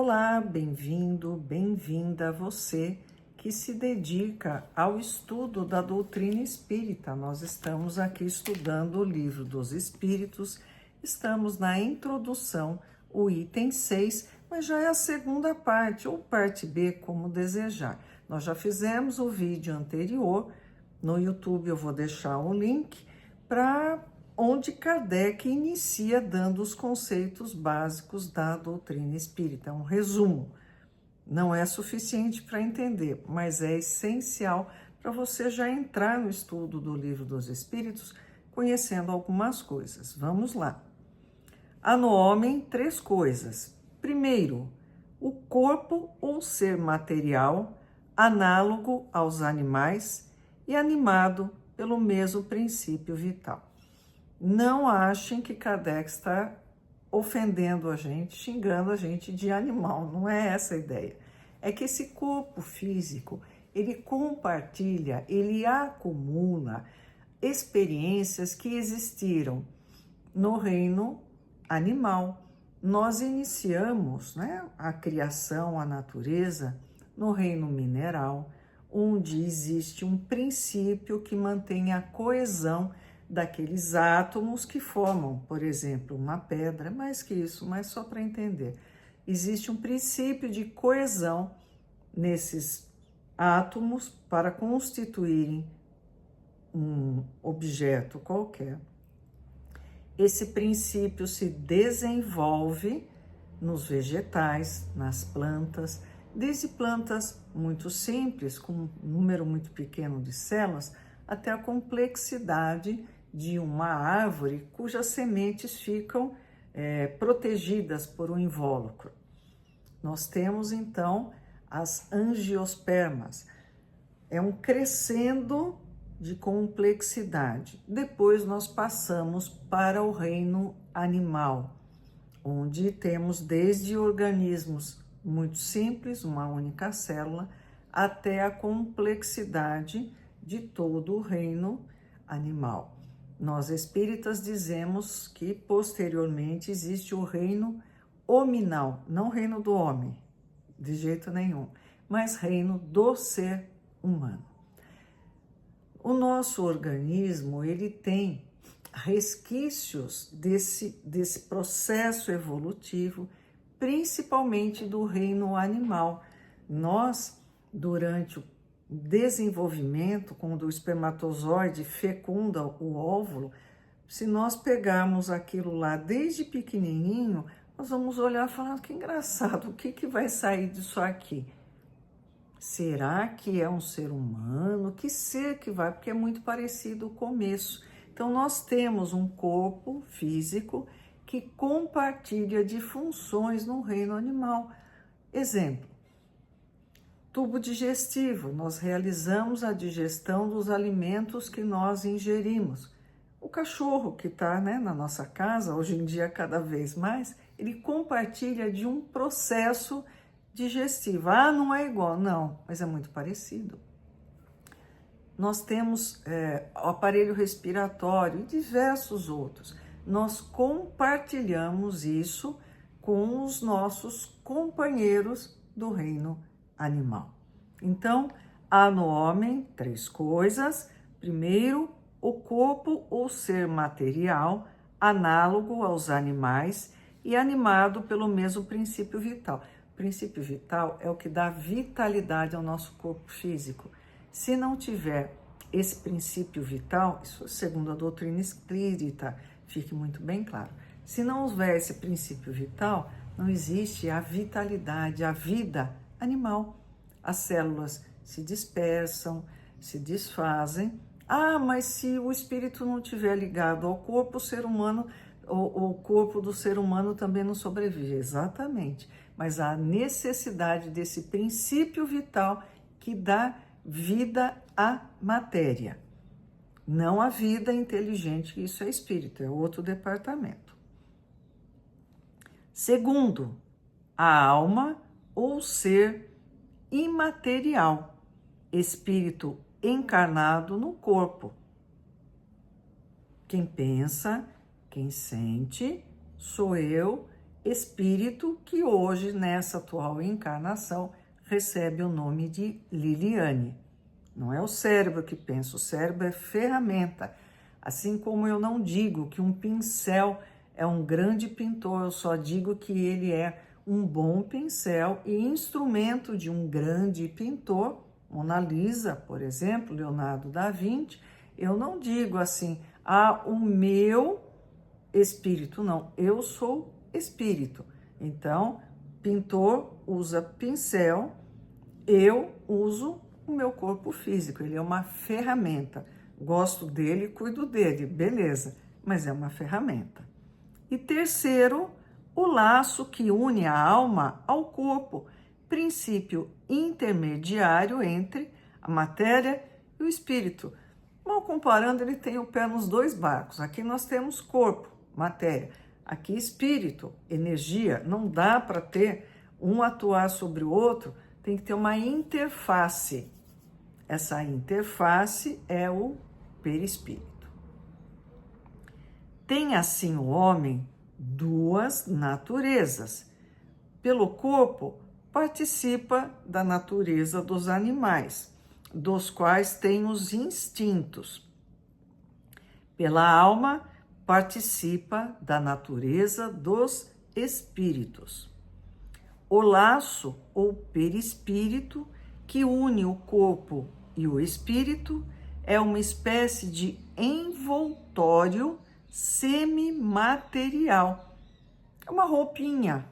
Olá, bem-vindo, bem-vinda você que se dedica ao estudo da doutrina espírita. Nós estamos aqui estudando o Livro dos Espíritos, estamos na introdução, o item 6, mas já é a segunda parte, ou parte B, como desejar. Nós já fizemos o vídeo anterior, no YouTube eu vou deixar o link, para onde Kardec inicia dando os conceitos básicos da doutrina espírita. É um resumo. Não é suficiente para entender, mas é essencial para você já entrar no estudo do Livro dos Espíritos, conhecendo algumas coisas. Vamos lá. Há no homem 3 coisas. Primeiro, o corpo ou ser material, análogo aos animais e animado pelo mesmo princípio vital. Não achem que Kardec está ofendendo a gente, xingando a gente de animal, não é essa a ideia. É que esse corpo físico, ele compartilha, ele acumula experiências que existiram no reino animal. Nós iniciamos, a criação, a natureza, no reino mineral, onde existe um princípio que mantém a coesão daqueles átomos que formam, por exemplo, uma pedra, mais que isso, mas só para entender. Existe um princípio de coesão nesses átomos para constituírem um objeto qualquer. Esse princípio se desenvolve nos vegetais, nas plantas, desde plantas muito simples, com um número muito pequeno de células, até a complexidade de uma árvore cujas sementes ficam protegidas por um invólucro. Nós temos, então, as angiospermas. É um crescendo de complexidade. Depois nós passamos para o reino animal, onde temos desde organismos muito simples, uma única célula, até a complexidade de todo o reino animal. Nós espíritas dizemos que posteriormente existe o reino hominal, não o reino do homem, de jeito nenhum, mas reino do ser humano. O nosso organismo, ele tem resquícios desse processo evolutivo, principalmente do reino animal. Nós, durante o desenvolvimento, quando o espermatozoide fecunda o óvulo, se nós pegarmos aquilo lá desde pequenininho, nós vamos olhar e falar, que engraçado, o que vai sair disso aqui? Será que é um ser humano? Que ser que vai? Porque é muito parecido o começo. Então, nós temos um corpo físico que compartilha de funções no reino animal. Exemplo, tubo digestivo, nós realizamos a digestão dos alimentos que nós ingerimos. O cachorro que está na nossa casa, hoje em dia cada vez mais, ele compartilha de um processo digestivo. Ah, não é igual, não, mas é muito parecido. Nós temos o aparelho respiratório e diversos outros. Nós compartilhamos isso com os nossos companheiros do reino animal. Então, há no homem 3 coisas. Primeiro, o corpo ou ser material, análogo aos animais e animado pelo mesmo princípio vital. O princípio vital é o que dá vitalidade ao nosso corpo físico. Se não tiver esse princípio vital, isso segundo a doutrina espírita, fique muito bem claro. Se não houver esse princípio vital, não existe a vitalidade, a vida animal. As células se dispersam, se desfazem. Ah, mas se o espírito não estiver ligado ao corpo, o ser humano, o corpo do ser humano também não sobrevive. Exatamente. Mas há necessidade desse princípio vital que dá vida à matéria. Não a vida inteligente, que isso é espírito, é outro departamento. Segundo, a alma ou ser imaterial, espírito encarnado no corpo. Quem pensa, quem sente, sou eu espírito que hoje, nessa atual encarnação, recebe o nome de Liliane. Não é o cérebro que pensa, o cérebro é ferramenta. Assim como eu não digo que um pincel é um grande pintor, eu só digo que ele é um bom pincel e instrumento de um grande pintor, Mona Lisa, por exemplo, Leonardo da Vinci. Eu não digo assim, o meu espírito, não, eu sou espírito. Então, pintor usa pincel, eu uso o meu corpo físico, ele é uma ferramenta. Gosto dele, cuido dele, beleza, mas é uma ferramenta. E terceiro, o laço que une a alma ao corpo, princípio intermediário entre a matéria e o espírito. Mal comparando, ele tem o pé nos dois barcos. Aqui nós temos corpo, matéria. Aqui espírito, energia. Não dá para ter um atuar sobre o outro, tem que ter uma interface. Essa interface é o perispírito. Tem assim o homem duas naturezas. Pelo corpo, participa da natureza dos animais, dos quais tem os instintos. Pela alma, participa da natureza dos espíritos. O laço ou perispírito que une o corpo e o espírito é uma espécie de envoltório semimaterial. É uma roupinha,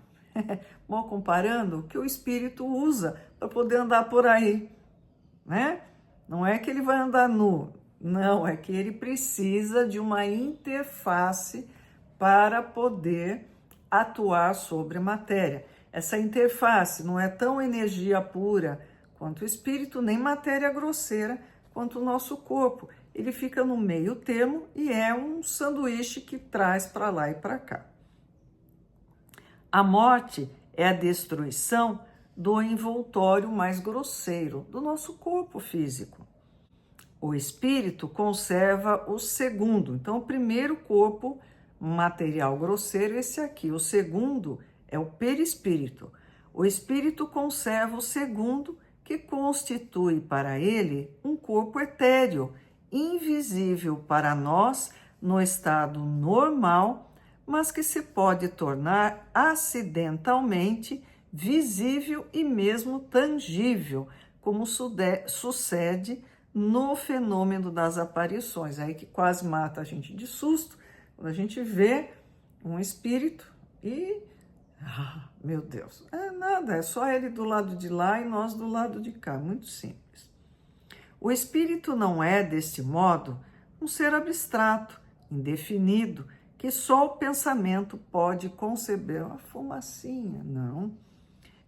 mal comparando, que o espírito usa para poder andar por aí, né? Não é que ele vai andar nu, não, é que ele precisa de uma interface para poder atuar sobre a matéria. Essa interface não é tão energia pura quanto o espírito, nem matéria grosseira quanto o nosso corpo. Ele fica no meio termo e é um sanduíche que traz para lá e para cá. A morte é a destruição do envoltório mais grosseiro do nosso corpo físico. O espírito conserva o segundo. Então, o primeiro corpo material grosseiro é esse aqui. O segundo é o perispírito. O espírito conserva o segundo, que constitui para ele um corpo etéreo, invisível para nós no estado normal, mas que se pode tornar acidentalmente visível e mesmo tangível, como sucede no fenômeno das aparições, aí que quase mata a gente de susto, quando a gente vê um espírito e, meu Deus, é nada, é só ele do lado de lá e nós do lado de cá, muito simples. O espírito não é, deste modo, um ser abstrato, indefinido, que só o pensamento pode conceber. Uma fumacinha, não.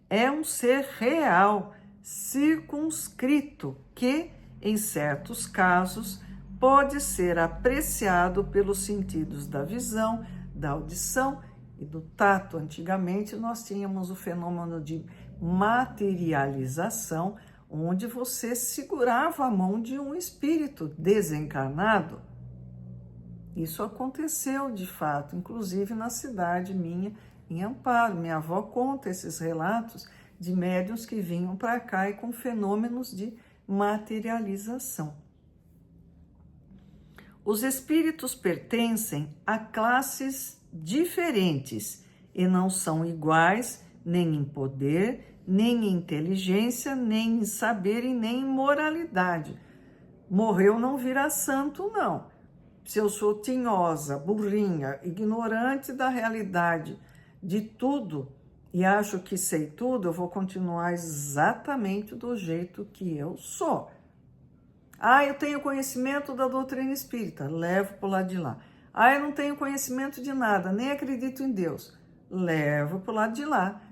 É um ser real, circunscrito, que, em certos casos, pode ser apreciado pelos sentidos da visão, da audição e do tato. Antigamente, nós tínhamos o fenômeno de materialização, onde você segurava a mão de um espírito desencarnado. Isso aconteceu de fato, inclusive na cidade minha, em Amparo. Minha avó conta esses relatos de médiuns que vinham para cá e com fenômenos de materialização. Os espíritos pertencem a classes diferentes e não são iguais nem em poder, nem em inteligência, nem em saber e nem em moralidade. Morreu não vira santo, não. Se eu sou tinhosa, burrinha, ignorante da realidade de tudo e acho que sei tudo, eu vou continuar exatamente do jeito que eu sou. Eu tenho conhecimento da doutrina espírita, levo para o lado de lá. Eu não tenho conhecimento de nada, nem acredito em Deus, levo para o lado de lá.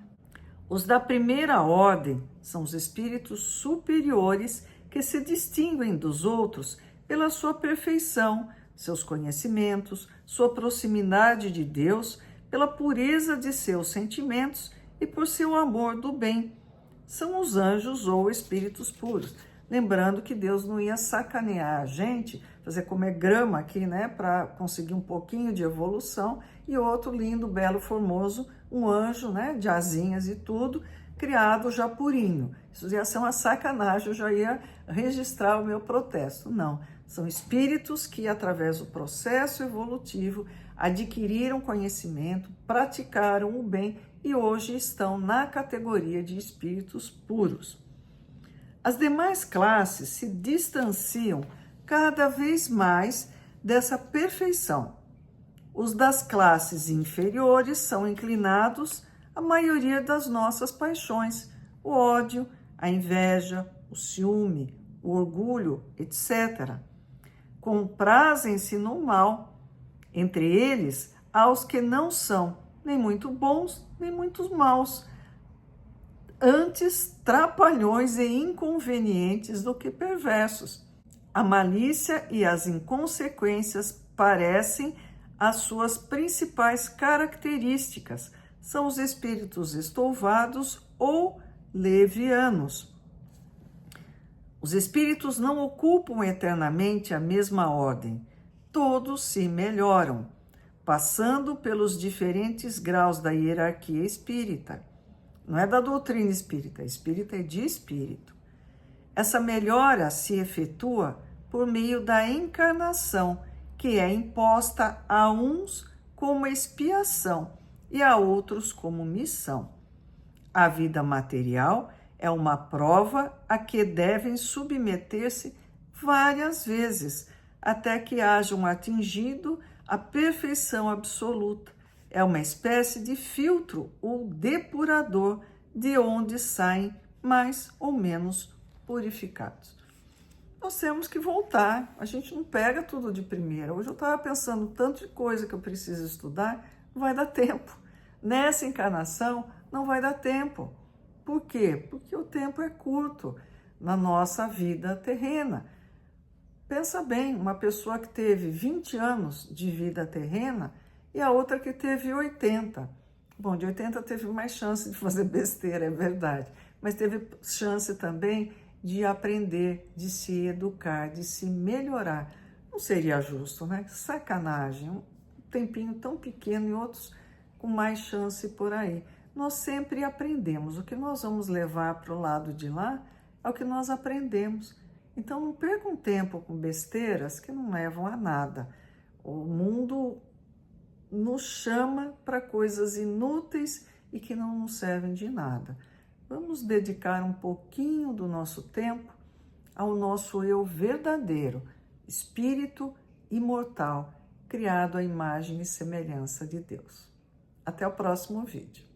Os da primeira ordem são os espíritos superiores que se distinguem dos outros pela sua perfeição, seus conhecimentos, sua proximidade de Deus, pela pureza de seus sentimentos e por seu amor do bem. São os anjos ou espíritos puros. Lembrando que Deus não ia sacanear a gente, fazer comer grama aqui, né, para conseguir um pouquinho de evolução, e outro lindo, belo, formoso, um anjo, né, de asinhas e tudo, criado já purinho. Isso ia ser uma sacanagem, eu já ia registrar o meu protesto. Não, são espíritos que, através do processo evolutivo, adquiriram conhecimento, praticaram o bem e hoje estão na categoria de espíritos puros. As demais classes se distanciam cada vez mais dessa perfeição. Os das classes inferiores são inclinados à maioria das nossas paixões, o ódio, a inveja, o ciúme, o orgulho, etc. Comprazem-se no mal. Entre eles, há os que não são nem muito bons, nem muito maus, antes trapalhões e inconvenientes do que perversos. A malícia e as inconsequências parecem as suas principais características. São os espíritos estouvados ou levianos. Os espíritos não ocupam eternamente a mesma ordem. Todos se melhoram, passando pelos diferentes graus da hierarquia espírita. Não é da doutrina espírita, espírita é de espírito. Essa melhora se efetua por meio da encarnação, que é imposta a uns como expiação e a outros como missão. A vida material é uma prova a que devem submeter-se várias vezes, até que hajam atingido a perfeição absoluta. É uma espécie de filtro ou depurador de onde saem mais ou menos purificados. Nós temos que voltar, a gente não pega tudo de primeira. Hoje eu estava pensando tanto de coisa que eu preciso estudar, não vai dar tempo. Nessa encarnação não vai dar tempo. Por quê? Porque o tempo é curto na nossa vida terrena. Pensa bem, uma pessoa que teve 20 anos de vida terrena e a outra que teve 80. Bom, de 80 teve mais chance de fazer besteira, é verdade, mas teve chance também de aprender, de se educar, de se melhorar. Não seria justo, né? Sacanagem, um tempinho tão pequeno e outros com mais chance por aí. Nós sempre aprendemos. O que nós vamos levar para o lado de lá é o que nós aprendemos. Então, não percam tempo com besteiras que não levam a nada. O mundo nos chama para coisas inúteis e que não nos servem de nada. Vamos dedicar um pouquinho do nosso tempo ao nosso eu verdadeiro, espírito imortal, criado à imagem e semelhança de Deus. Até o próximo vídeo.